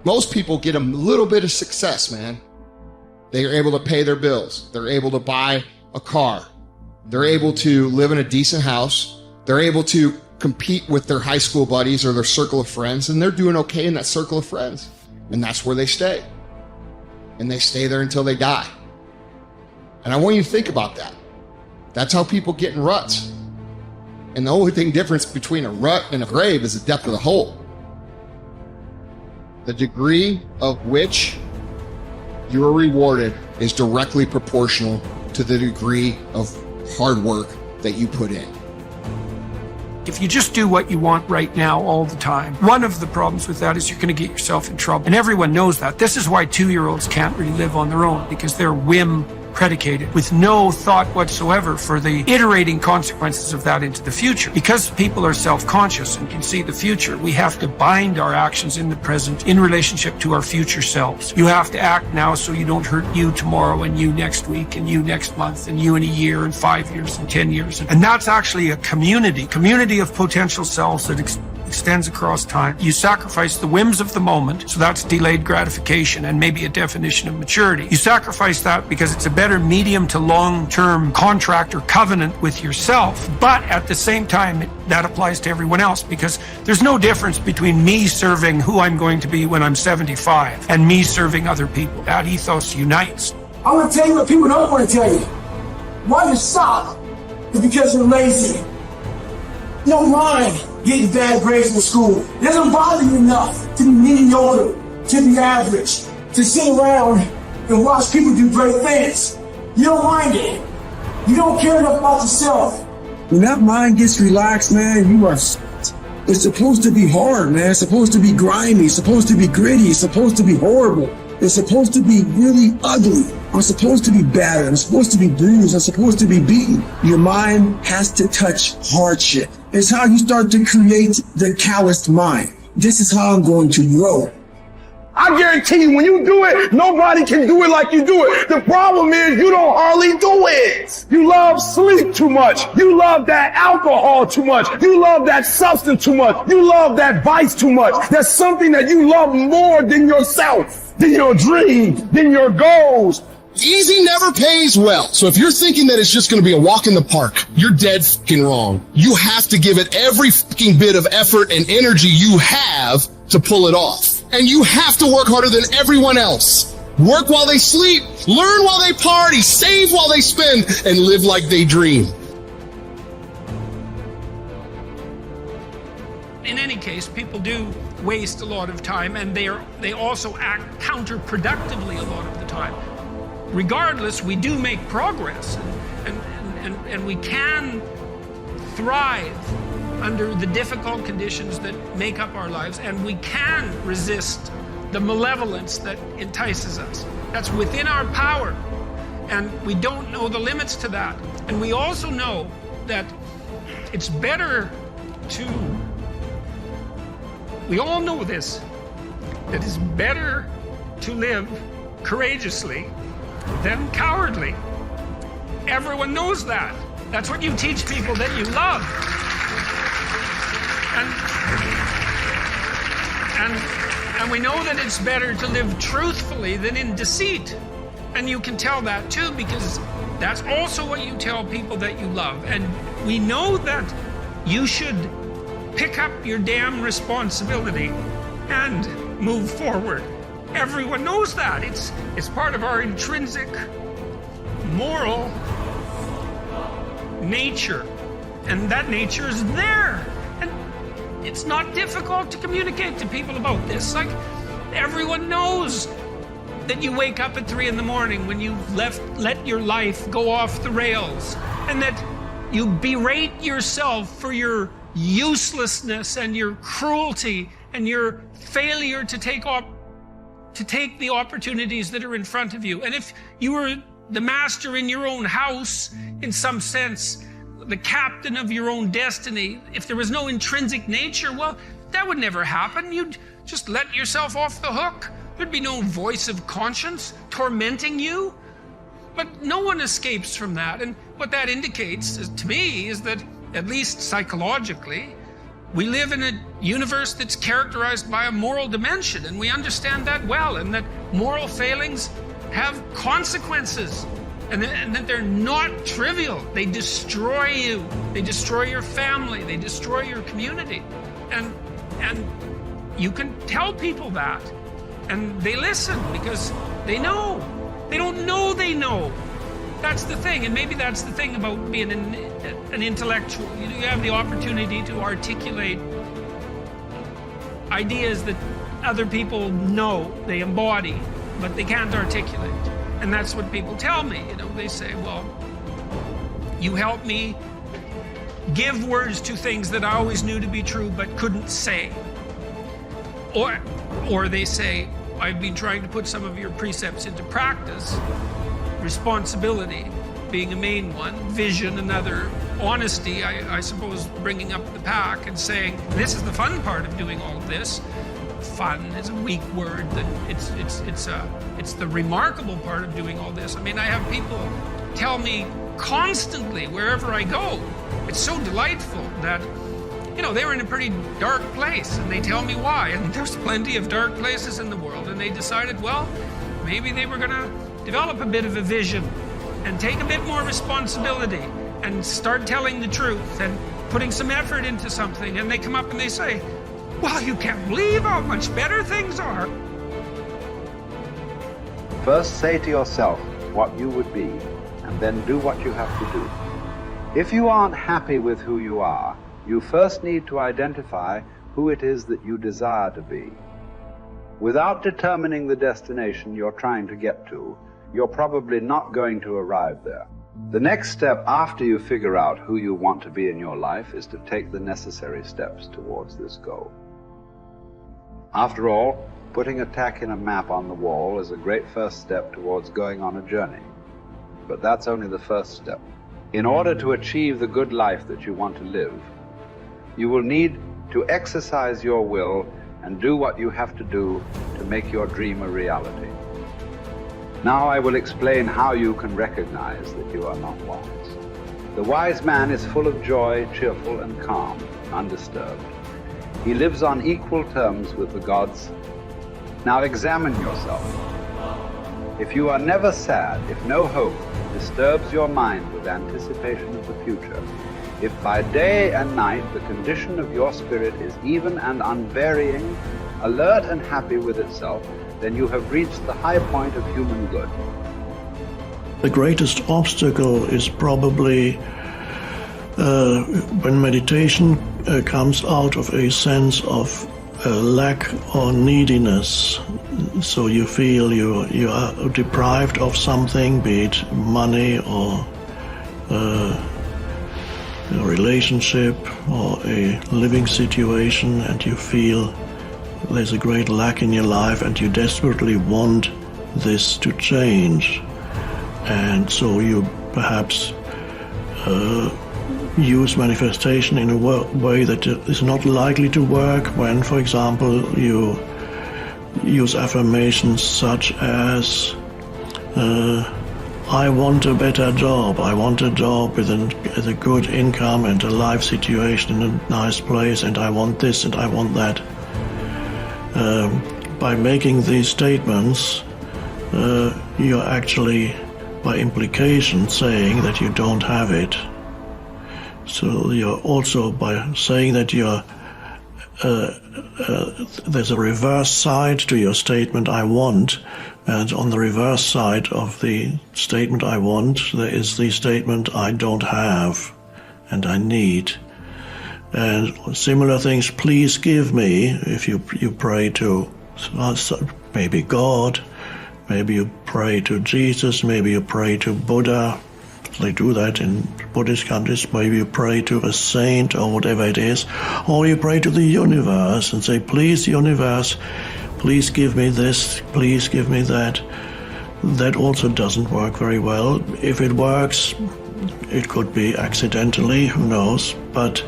Most people get a little bit of success, man. They are able to pay their bills. They're able to buy a car. They're able to live in a decent house. They're able to compete with their high school buddies or their circle of friends, and they're doing okay in that circle of friends. And that's where they stay. And they stay there until they die. And I want you to think about that. That's how people get in ruts. And the only difference between a rut and a grave is the depth of the hole. The degree of which you are rewarded is directly proportional to the degree of hard work that you put in. If you just do what you want right now all the time, one of the problems with that is you're going to get yourself in trouble. And everyone knows that. This is why 2-year-olds can't really live on their own, because they're whim predicated with no thought whatsoever for the iterating consequences of that into the future. Because people are self-conscious and can see the future, we have to bind our actions in the present in relationship to our future selves. You have to act now so you don't hurt you tomorrow and you next week and you next month and you in a year and 5 years and 10 years. And that's actually a community of potential selves that extends across time. You sacrifice the whims of the moment, so that's delayed gratification and maybe a definition of maturity. You sacrifice that because it's a better medium to long-term contract or covenant with yourself, but at the same time, that applies to everyone else, because there's no difference between me serving who I'm going to be when I'm 75 and me serving other people. That ethos unites. I want to tell you what people don't want to tell you. Why you're soft is because you're lazy. You don't mind getting bad grades in school. It doesn't bother you enough to be mediocre, to be average, to sit around and watch people do great things. You don't mind it. You don't care enough about yourself. When that mind gets relaxed, man, you are... It's supposed to be hard, man. It's supposed to be grimy. It's supposed to be gritty. It's supposed to be horrible. It's supposed to be really ugly. I'm supposed to be battered. I'm supposed to be bruised. I'm supposed to be beaten. Your mind has to touch hardship. It's how you start to create the calloused mind. This is how I'm going to grow. I guarantee you, when you do it, nobody can do it like you do it. The problem is you don't hardly do it. You love sleep too much. You love that alcohol too much. You love that substance too much. You love that vice too much. There's something that you love more than yourself, than your dreams, than your goals. Easy never pays well. So if you're thinking that it's just going to be a walk in the park, you're dead fucking wrong. You have to give it every fucking bit of effort and energy you have to pull it off. And you have to work harder than everyone else. Work while they sleep, learn while they party, save while they spend, and live like they dream. In any case, people do waste a lot of time, and they also act counterproductively a lot of the time. Regardless, we do make progress, and we can thrive under the difficult conditions that make up our lives, and we can resist the malevolence that entices us. That's within our power, and we don't know the limits to that. And we also know that it's better to, we all know this, that it's better to live courageously than cowardly. Everyone knows that. That's what you teach people that you love. And we know that it's better to live truthfully than in deceit. And you can tell that too, because that's also what you tell people that you love. And we know that you should pick up your damn responsibility and move forward. Everyone knows that. It's part of our intrinsic moral nature. And that nature is there. And it's not difficult to communicate to people about this. Like, everyone knows that you wake up at 3 in the morning when you've let your life go off the rails, and that you berate yourself for your uselessness and your cruelty and your failure to take the opportunities that are in front of you. And if you were the master in your own house, in some sense, the captain of your own destiny, if there was no intrinsic nature, well, that would never happen. You'd just let yourself off the hook. There'd be no voice of conscience tormenting you. But no one escapes from that. And what that indicates to me is that, at least psychologically, we live in a universe that's characterized by a moral dimension, and we understand that well, and that moral failings have consequences, and that they're not trivial. They destroy you. They destroy your family. They destroy your community. And you can tell people that, and they listen because they know. They don't know they know. That's the thing, and maybe that's the thing about being an intellectual. You have the opportunity to articulate ideas that other people know, they embody, but they can't articulate. And that's what people tell me. They say, well, you help me give words to things that I always knew to be true but couldn't say. Or they say, I've been trying to put some of your precepts into practice. Responsibility being a main one, vision another, honesty, I suppose, bringing up the pack and saying, this is the fun part of doing all of this. Fun is a weak word. It's the remarkable part of doing all this. I mean, I have people tell me constantly wherever I go. It's so delightful that, they were in a pretty dark place, and they tell me why. And there's plenty of dark places in the world, and they decided, well, maybe they were going to develop a bit of a vision and take a bit more responsibility and start telling the truth and putting some effort into something. And they come up and they say, wow, you can't believe how much better things are. First say to yourself what you would be, and then do what you have to do. If you aren't happy with who you are, you first need to identify who it is that you desire to be. Without determining the destination you're trying to get to, you're probably not going to arrive there. The next step after you figure out who you want to be in your life is to take the necessary steps towards this goal. After all, putting a tack in a map on the wall is a great first step towards going on a journey. But that's only the first step. In order to achieve the good life that you want to live, you will need to exercise your will and do what you have to do to make your dream a reality. Now I will explain how you can recognize that you are not wise. The wise man is full of joy, cheerful and calm, undisturbed. He lives on equal terms with the gods. Now examine yourself. If you are never sad, if no hope disturbs your mind with anticipation of the future, if by day and night the condition of your spirit is even and unvarying, alert and happy with itself, then you have reached the high point of human good. The greatest obstacle is probably when meditation comes out of a sense of lack or neediness. So you feel you are deprived of something, be it money or a relationship or a living situation, and you feel there's a great lack in your life and you desperately want this to change. And so you perhaps use manifestation in a way that is not likely to work when, for example, you use affirmations such as I want a better job, I want a job with a good income and a life situation in a nice place, and I want this and I want that. By making these statements, you're actually, by implication, saying that you don't have it. So you're also, by saying that you're there's a reverse side to your statement, I want, and on the reverse side of the statement, I want, there is the statement, I don't have, and I need. And similar things, please give me, if you pray to maybe God, maybe you pray to Jesus, maybe you pray to Buddha. They do that in Buddhist countries. Maybe you pray to a saint or whatever it is, or you pray to the universe and say, please, universe, please give me this, please give me that. That also doesn't work very well. If it works, it could be accidentally, who knows, but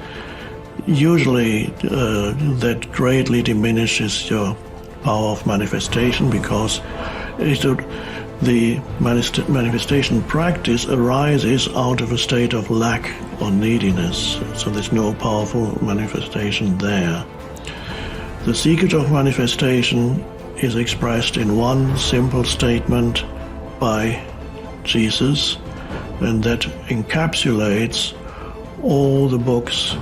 usually that greatly diminishes your power of manifestation, because the manifestation practice arises out of a state of lack or neediness. So there's no powerful manifestation there. The secret of manifestation is expressed in one simple statement by Jesus, and that encapsulates all the books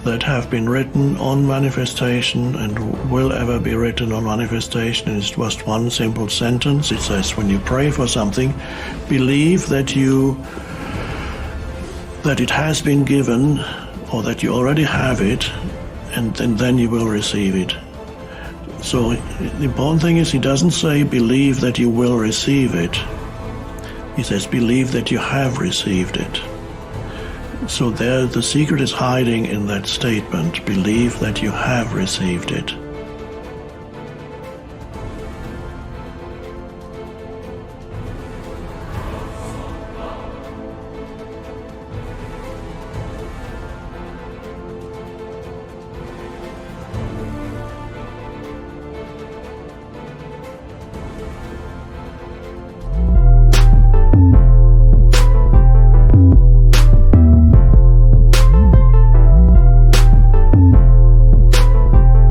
that have been written on manifestation and will ever be written on manifestation. It's just one simple sentence. It says, when you pray for something, believe that it has been given, or that you already have it, and then you will receive it. So the important thing is, he doesn't say believe that you will receive it. He says believe that you have received it. So there, the secret is hiding in that statement, believe that you have received it.